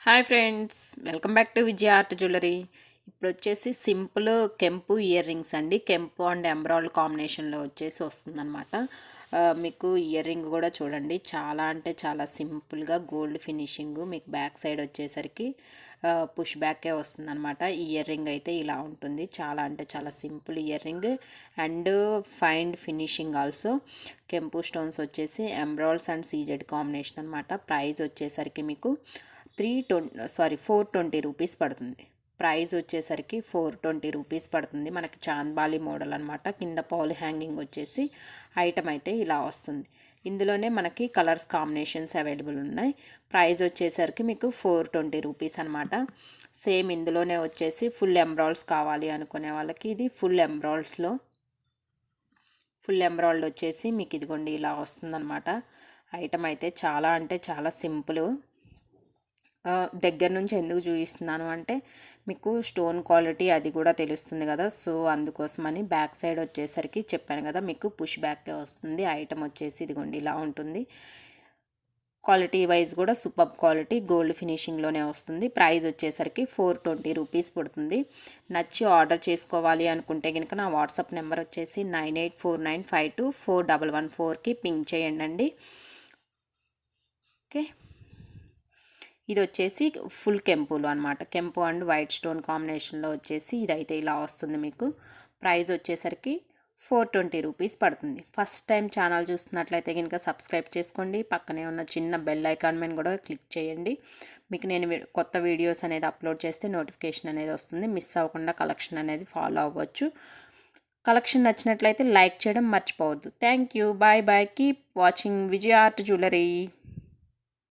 Hi friends, welcome back to Vijaya art jewellery. ఇప్పుడు వచ్చేసి simple కెంపు ఇయర్ రింగ్స్ అండి. కెంపు అండ్ ఎమరాల్డ్ కాంబినేషన్లో వచ్చేసి వస్తుందన్నమాట. మీకు ఇయర్ రింగ్ కూడా చూడండి, చాలా అంటే చాలా సింపుల్గా గోల్డ్ ఫినిషింగ్. మీకు బ్యాక్ సైడ్ వచ్చేసరికి పుష్ బ్యాకే వస్తుందన్నమాట. ఇయర్ రింగ్ అయితే ఇలా ఉంటుంది. చాలా అంటే చాలా simple ear ring and fine finishing also. కెంపు స్టోన్స్ వచ్చేసి ఎమరాల్డ్స్ అండ్ సీజెడ్ కాంబినేషన్ అనమాట. ప్రైస్ వచ్చేసరికి మీకు 420 రూపీస్ పడుతుంది. ప్రైస్ వచ్చేసరికి 420 రూపీస్ పడుతుంది. మనకి చాంద్బాలి మోడల్ అనమాట. కింద పాల్ హ్యాంగింగ్ వచ్చేసి ఐటమ్ అయితే ఇలా వస్తుంది. ఇందులోనే మనకి కలర్స్ కాంబినేషన్స్ అవైలబుల్ ఉన్నాయి. ప్రైస్ వచ్చేసరికి మీకు 420 రూపీస్ అనమాట. సేమ్ ఇందులోనే వచ్చేసి ఫుల్ ఎంబ్రాయిడ్స్ కావాలి అనుకునే వాళ్ళకి ఇది ఫుల్ ఎంబ్రాయిడ్ వచ్చేసి మీకు ఇదిగోండి ఇలా వస్తుందన్నమాట. ఐటమ్ అయితే చాలా అంటే చాలా సింపుల్. దగ్గర నుంచి ఎందుకు చూపిస్తున్నాను అంటే మీకు స్టోన్ క్వాలిటీ అది కూడా తెలుస్తుంది కదా. సో అందుకోసమని బ్యాక్ సైడ్ వచ్చేసరికి చెప్పాను కదా, మీకు పుష్ బ్యాకే వస్తుంది. ఐటమ్ వచ్చేసి ఇదిగోండి ఇలా ఉంటుంది. క్వాలిటీ వైజ్ కూడా సూపర్ క్వాలిటీ గోల్డ్ ఫినిషింగ్లోనే వస్తుంది. ప్రైస్ వచ్చేసరికి 420 రూపీస్ పడుతుంది. నచ్చి ఆర్డర్ చేసుకోవాలి అనుకుంటే కనుక నా వాట్సాప్ నెంబర్ వచ్చేసి 9849524114కి పింక్ చేయండి. ఓకే, ఇది వచ్చేసి ఫుల్ కెంపులు అనమాట. కెంపు అండ్ వైట్ స్టోన్ కాంబినేషన్లో వచ్చేసి ఇదైతే ఇలా వస్తుంది. మీకు ప్రైస్ వచ్చేసరికి 420 రూపీస్ పడుతుంది. ఫస్ట్ టైం ఛానల్ చూస్తున్నట్లయితే కనుక సబ్స్క్రైబ్ చేసుకోండి. పక్కనే ఉన్న చిన్న బెల్ ఐకాన్ మీద కూడా క్లిక్ చేయండి. మీకు నేను కొత్త వీడియోస్ అనేది అప్లోడ్ చేస్తే నోటిఫికేషన్ అనేది వస్తుంది. మిస్ అవ్వకుండా కలెక్షన్ అనేది ఫాలో అవ్వచ్చు. కలెక్షన్ నచ్చినట్లయితే లైక్ చేయడం మర్చిపోవద్దు. Thank you, bye bye. Keep watching Vijaya art jewellery.